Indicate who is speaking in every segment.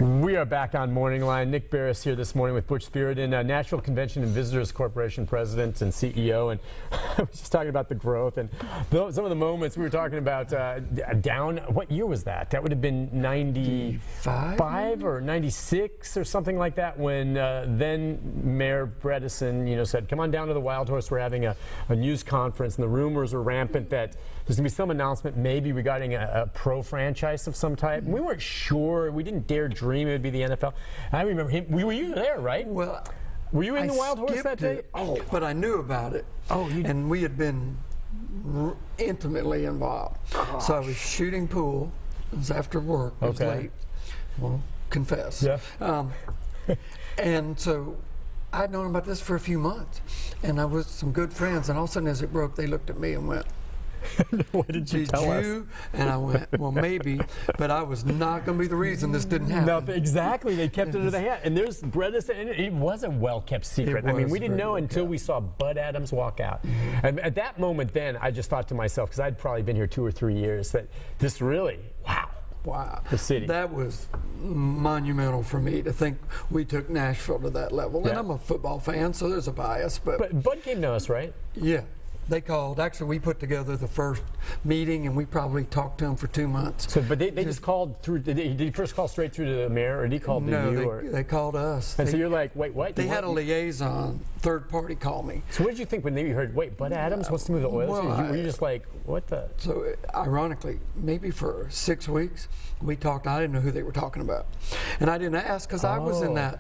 Speaker 1: We are back on Morning Line. Nick Barris here this morning with Butch Spirit, Nashville Convention and Visitors Corporation President and CEO. And I was just talking about the growth and some of the moments we were talking about down. What year was that? That would have been 95 or 96 or something like that when then Mayor Bredesen, said, come on down to the Wild Horse. We're having a news conference, and the rumors were rampant that there's going to be some announcement maybe regarding a pro franchise of some type. And we weren't sure. We didn't dare dream it would be the NFL. And I remember him. Were you there, right?
Speaker 2: Well,
Speaker 1: were you in the Wild Horse that day?
Speaker 2: Oh, but I knew about it. Oh, and we had been intimately involved. Gosh. So I was shooting pool. It was after work. It was late. Well, confess.
Speaker 1: Yeah.
Speaker 2: And so I'd known about this for a few months, and I was some good friends. And all of a sudden, as it broke, they looked at me and went,
Speaker 1: "What did you tell us?"
Speaker 2: And I went, "Well, maybe," but I was not going to be the reason this didn't happen.
Speaker 1: No, exactly. They kept it under the hat. And there's Bredesen, and it was a well-kept secret. I mean, we didn't know until we saw Bud Adams walk out. Mm-hmm. And at that moment, then I just thought to myself, because I'd probably been here 2 or 3 years, that this really, wow, the city.
Speaker 2: That was monumental for me to think we took Nashville to that level. Yeah. And I'm a football fan, so there's a bias. But
Speaker 1: Bud came to us, right?
Speaker 2: Yeah. They called. Actually, we put together the first meeting, and we probably talked to them for 2 months.
Speaker 1: So, but they just called through. Did he first call straight through to the mayor, or did he call to you?
Speaker 2: No, they called us.
Speaker 1: And so you're like, wait, what?
Speaker 2: They had a liaison, third party call me.
Speaker 1: So what did you think when you heard, wait, Bud Adams wants to move the Oilers? Were you just like, what the?
Speaker 2: So ironically, maybe for 6 weeks, we talked. I didn't know who they were talking about, and I didn't ask because I was in that.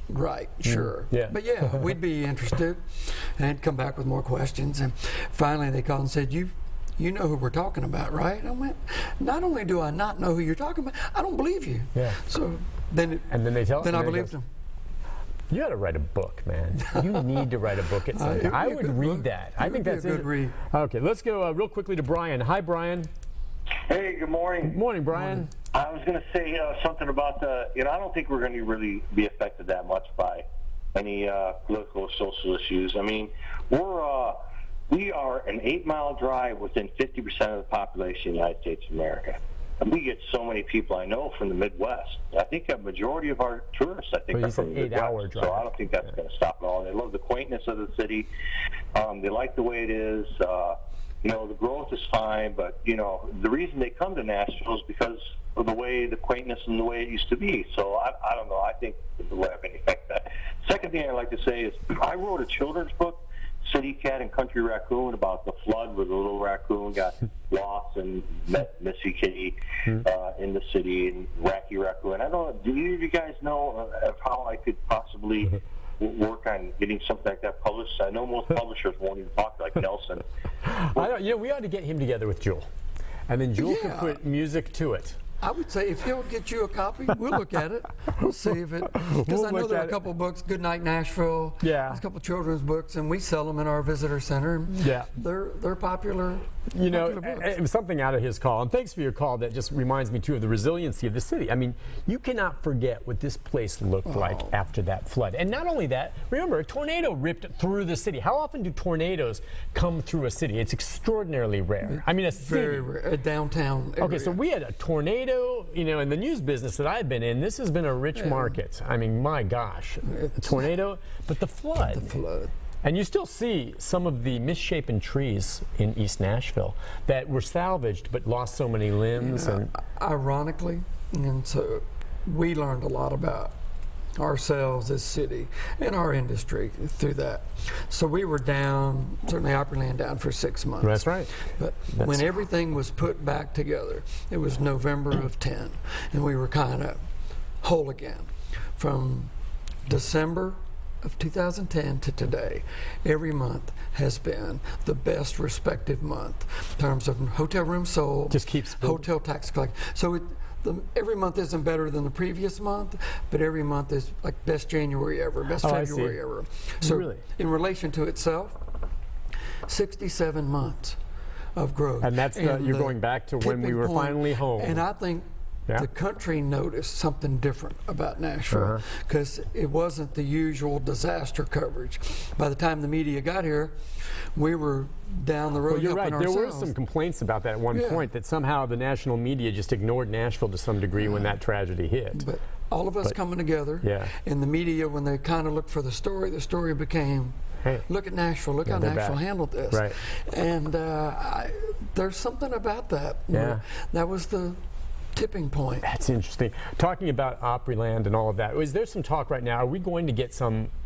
Speaker 2: Right, sure.
Speaker 1: Yeah.
Speaker 2: But yeah, we'd be interested and come back with more questions. And finally they called and said, you know who we're talking about, right? And I went, not only do I not know who you're talking about, I don't believe you.
Speaker 1: Yeah.
Speaker 2: So then
Speaker 1: they tell us.
Speaker 2: Then I believed them.
Speaker 1: You got to write a book, man. You need to write a book at some time. I would read that. I think that's
Speaker 2: a good read.
Speaker 1: Okay, let's go real quickly to Brian. Hi, Brian.
Speaker 3: Hey, good morning.
Speaker 1: Good morning, Brian.
Speaker 3: Morning. I was going to say something about I don't think we're going to really be affected that much by any political or social issues. I mean, we are an 8-mile drive within 50% of the population of the United States of America. And we get so many people I know from the Midwest. I think a majority of our tourists, are from the Midwest.
Speaker 1: 8-hour drive.
Speaker 3: So I don't think that's going to stop at all. They love the quaintness of the city. They like the way it is. The growth is fine, but, the reason they come to Nashville is because of the way, the quaintness and the way it used to be. So I don't know. I think it will have any effect that. Second thing I'd like to say is I wrote a children's book, City Cat and Country Raccoon, about the flood where the little raccoon got lost and met Missy Kitty in the city, and Racky Raccoon. I don't know, do you guys know of how I could possibly work on getting something like that published? I know most publishers won't even talk like Nelson.
Speaker 1: We ought to get him together with Jewel, and then Jewel can put music to it.
Speaker 2: I would say if he'll get you a copy, we'll look at it. We'll see if it, because I know there are a couple of books, Goodnight Nashville.
Speaker 1: Yeah.
Speaker 2: There's a couple of children's books, and we sell them in our visitor center.
Speaker 1: Yeah.
Speaker 2: They're popular.
Speaker 1: It was something out of his call, and thanks for your call. That just reminds me too of the resiliency of the city. I mean, you cannot forget what this place looked like after that flood. And not only that, remember, a tornado ripped through the city. How often do tornadoes come through a city? It's extraordinarily rare. I mean, a city.
Speaker 2: Very rare. A downtown area.
Speaker 1: Okay, so we had a tornado. In the news business that I've been in, this has been a rich market. I mean, my gosh, a tornado, but the flood. And you still see some of the misshapen trees in East Nashville that were salvaged but lost so many limbs.
Speaker 2: Ironically, and so we learned a lot about ourselves as city and our industry through that. So we were down, certainly Opryland down for 6 months.
Speaker 1: That's right.
Speaker 2: But when everything was put back together, it was November of 10, and we were kind of whole again. From December of 2010 to today, every month has been the best respective month in terms of hotel rooms sold,
Speaker 1: just keeps
Speaker 2: hotel tax collected. So every month isn't better than the previous month, but every month is like best January ever, best February ever. So really? In relation to itself, 67 months of growth.
Speaker 1: And that's you're going back to when we were finally home.
Speaker 2: And I think
Speaker 1: Yeah.
Speaker 2: the country noticed something different about Nashville because it wasn't the usual disaster coverage. By the time the media got here, we were down the road
Speaker 1: Well, you're right.
Speaker 2: helping
Speaker 1: There were
Speaker 2: ourselves.
Speaker 1: some complaints about that at one
Speaker 2: Yeah.
Speaker 1: point, that somehow the national media just ignored Nashville to some degree when that tragedy hit.
Speaker 2: But all of us coming together,
Speaker 1: Yeah.
Speaker 2: and the media, when they kind of looked for the story became,
Speaker 1: Hey.
Speaker 2: look at Nashville, look how
Speaker 1: they're
Speaker 2: Nashville
Speaker 1: back.
Speaker 2: handled this.
Speaker 1: Right.
Speaker 2: And there's something about that.
Speaker 1: Yeah.
Speaker 2: That was the tipping point.
Speaker 1: That's interesting. Talking about Opryland and all of that, is there some talk right now? Are we going to get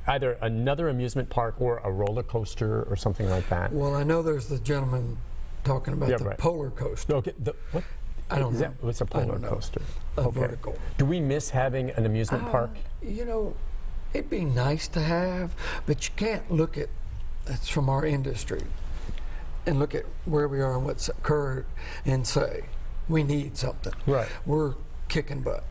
Speaker 1: either another amusement park or a roller coaster or something like that?
Speaker 2: Well, I know there's the gentleman talking about the
Speaker 1: right.
Speaker 2: polar coaster.
Speaker 1: Okay. What?
Speaker 2: I don't
Speaker 1: Is
Speaker 2: know.
Speaker 1: that, what's a
Speaker 2: I
Speaker 1: polar
Speaker 2: don't know.
Speaker 1: coaster?
Speaker 2: A vertical.
Speaker 1: Do we miss having an amusement park?
Speaker 2: You know, it'd be nice to have, but you can't look at that's from our industry and look at where we are and what's occurred and say we need something.
Speaker 1: Right.
Speaker 2: We're kicking butt.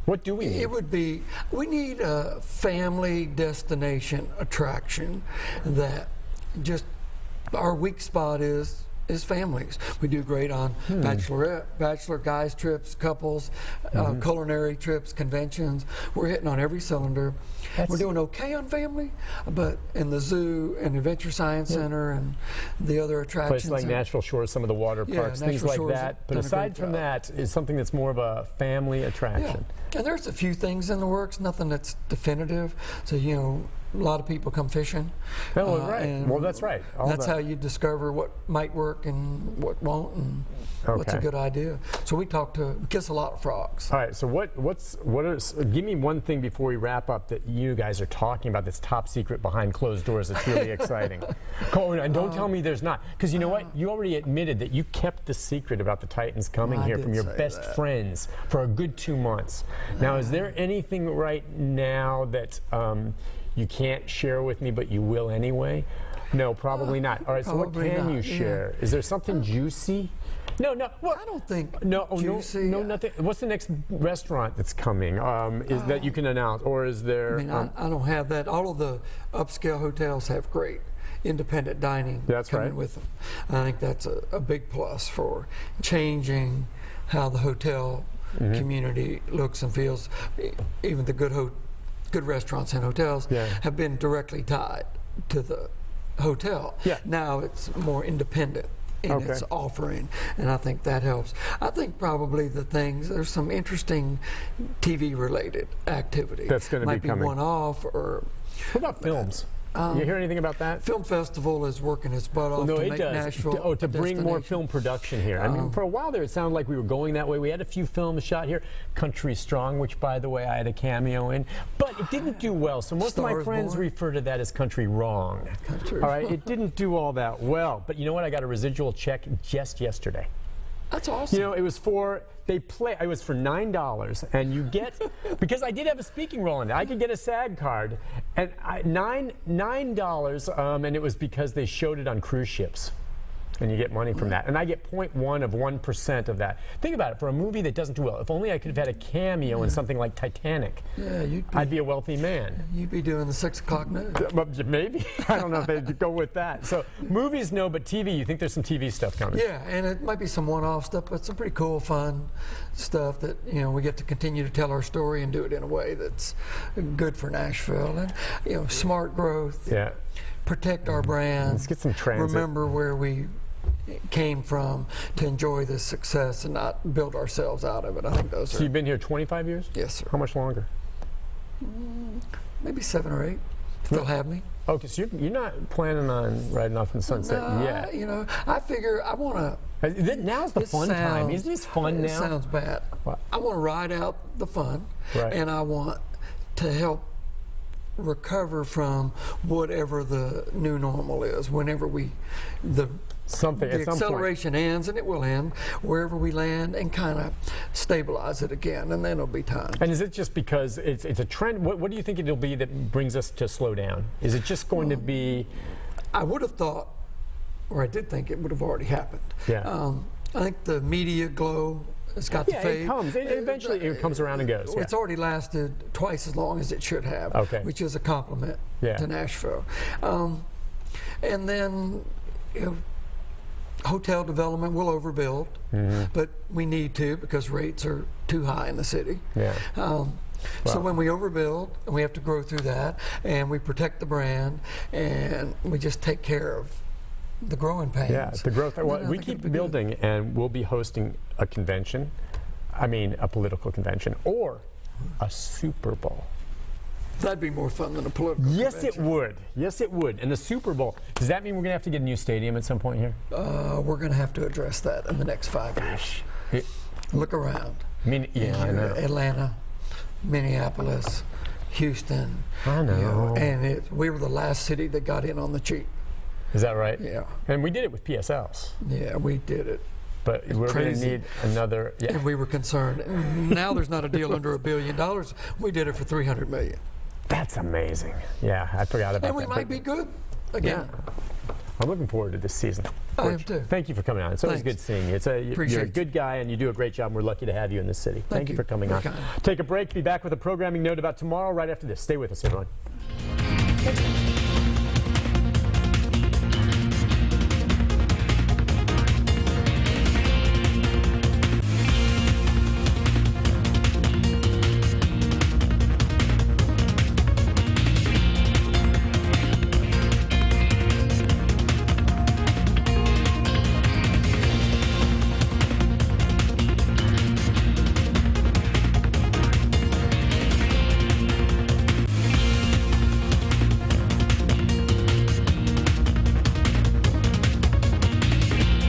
Speaker 1: What do we need?
Speaker 2: We need a family destination attraction that just our weak spot is families. We do great on bachelor guys trips, couples, culinary trips, conventions. We're hitting on every cylinder. We're doing okay on family, but in the zoo and Adventure Science Center and the other attractions.
Speaker 1: Places like Nashville Shores, some of the water parks, things
Speaker 2: Nashville
Speaker 1: like
Speaker 2: Shores
Speaker 1: that. But
Speaker 2: done a
Speaker 1: aside
Speaker 2: great
Speaker 1: from
Speaker 2: job.
Speaker 1: that, is something that's more of a family attraction.
Speaker 2: And there's a few things in the works, nothing that's definitive. So, a lot of people come fishing.
Speaker 1: Oh, right.
Speaker 2: and
Speaker 1: Well, that's right.
Speaker 2: That's how you discover what might work and what won't, and what's a
Speaker 1: Okay.
Speaker 2: good idea. So we kiss a lot of frogs.
Speaker 1: All right. So give me one thing before we wrap up that you guys are talking about that's top secret behind closed doors that's really exciting. And don't tell me there's not, because you know what? You already admitted that you kept the secret about the Titans coming
Speaker 2: I
Speaker 1: here
Speaker 2: did
Speaker 1: from your
Speaker 2: say
Speaker 1: best
Speaker 2: that.
Speaker 1: friends for a good 2 months. Now, is there anything right now that you can't share with me, but you will anyway? No, probably not. All right. So what
Speaker 2: Probably
Speaker 1: can
Speaker 2: not,
Speaker 1: you share? Is there something juicy? No. Well,
Speaker 2: I don't think
Speaker 1: juicy. No, nothing. What's the next restaurant that's coming? Is that you can announce, or is there?
Speaker 2: I don't have that. All of the upscale hotels have great independent dining
Speaker 1: That's
Speaker 2: coming
Speaker 1: right.
Speaker 2: with them. I think that's a big plus for changing how the hotel community looks and feels. Even the good restaurants and hotels have been directly tied to the hotel.
Speaker 1: Yeah.
Speaker 2: Now it's more independent in its offering, and I think that helps. I think probably there's some interesting TV related activity
Speaker 1: That's gonna be
Speaker 2: might be
Speaker 1: coming.
Speaker 2: one-off. Or
Speaker 1: What about films? You hear anything about that?
Speaker 2: Film Festival is working its butt off
Speaker 1: No,
Speaker 2: to
Speaker 1: it
Speaker 2: make
Speaker 1: does.
Speaker 2: Nashville
Speaker 1: To
Speaker 2: a
Speaker 1: bring more
Speaker 2: destination.
Speaker 1: film production here. I mean, for a while there, it sounded like we were going that way. We had a few films shot here. Country Strong, which, by the way, I had a cameo in, but it didn't do well. So most of my
Speaker 2: Star is
Speaker 1: friends
Speaker 2: Born.
Speaker 1: refer to that as Country Wrong.
Speaker 2: Country
Speaker 1: All right, it didn't do all that well. But you know what? I got a residual check just yesterday.
Speaker 2: That's awesome.
Speaker 1: It was for it was for $9, and you get because I did have a speaking role in it. I could get a SAG card, and $9, and it was because they showed it on cruise ships, and you get money from that. And I get 0.1 of 1% of that. Think about it, for a movie that doesn't do well. If only I could have had a cameo in something like Titanic.
Speaker 2: Yeah,
Speaker 1: I'd be a wealthy man.
Speaker 2: you'd be doing the 6 o'clock news.
Speaker 1: Maybe. I don't know if they'd go with that. So movies, no, but TV, you think there's some TV stuff coming?
Speaker 2: Yeah, and it might be some one-off stuff, but some pretty cool, fun stuff that we get to continue to tell our story and do it in a way that's good for Nashville, and smart growth.
Speaker 1: Yeah.
Speaker 2: Protect our brand.
Speaker 1: Let's get some transit.
Speaker 2: Remember where we came from to enjoy this success and not build ourselves out of it. I think those
Speaker 1: So
Speaker 2: are.
Speaker 1: you've been here 25 years?
Speaker 2: Yes, sir.
Speaker 1: How much longer?
Speaker 2: Maybe 7 or 8. If they'll have me.
Speaker 1: Okay, so you're not planning on riding off in the sunset yet.
Speaker 2: I figure I want to.
Speaker 1: Now's the fun time. Isn't this fun
Speaker 2: It
Speaker 1: now?
Speaker 2: sounds bad.
Speaker 1: What?
Speaker 2: I want to ride out the fun,
Speaker 1: Right.
Speaker 2: and I want to help recover from whatever the new normal is. Whenever the
Speaker 1: Something at some point.
Speaker 2: acceleration ends, and it will end wherever we land, and kind of stabilize it again, and then it'll be time.
Speaker 1: And is it just because it's a trend? What do you think it'll be that brings us to slow down? Is it just going to be?
Speaker 2: I would have thought, or I did think it would have already happened.
Speaker 1: Yeah.
Speaker 2: I think the media glow has got to fade.
Speaker 1: It comes. Eventually, it comes around and goes. Yeah.
Speaker 2: It's already lasted twice as long as it should have, which is a compliment to Nashville. And then Hotel development will overbuild, but we need to because rates are too high in the city.
Speaker 1: Yeah.
Speaker 2: So when we overbuild, and we have to grow through that, and we protect the brand, and we just take care of the growing pains.
Speaker 1: Yeah, the growth. Well, we
Speaker 2: think
Speaker 1: keep
Speaker 2: it'll be
Speaker 1: building, and we'll be hosting a convention. I mean, a political convention or a Super Bowl.
Speaker 2: That'd be more fun than a political
Speaker 1: Yes,
Speaker 2: convention.
Speaker 1: it would. Yes, it would. And the Super Bowl, does that mean we're going to have to get a new stadium at some point here?
Speaker 2: We're going to have to address that in the next 5 years.
Speaker 1: It-
Speaker 2: Look around.
Speaker 1: I mean, yeah, I know.
Speaker 2: Atlanta, Minneapolis, Houston.
Speaker 1: I know.
Speaker 2: And we were the last city that got in on the cheap.
Speaker 1: Is that right?
Speaker 2: Yeah.
Speaker 1: And we did it with PSLs.
Speaker 2: Yeah, we did it.
Speaker 1: But we're going to
Speaker 2: crazy.
Speaker 1: need another. Yeah.
Speaker 2: And we were concerned. Now there's not a deal under $1 billion. We did it for $300 million.
Speaker 1: That's amazing. Yeah, I forgot about
Speaker 2: And we
Speaker 1: that.
Speaker 2: might be good again.
Speaker 1: I'm looking forward to this season.
Speaker 2: I am
Speaker 1: Butch,
Speaker 2: too.
Speaker 1: Thank you for coming on. It's always
Speaker 2: Thanks.
Speaker 1: good seeing you. You're a
Speaker 2: Appreciate
Speaker 1: good guy and you do a great job. And we're lucky to have you in this city. Thank you for coming
Speaker 2: Very
Speaker 1: on.
Speaker 2: kind.
Speaker 1: Take a break. Be back with a programming note about tomorrow right after this. Stay with us, everyone.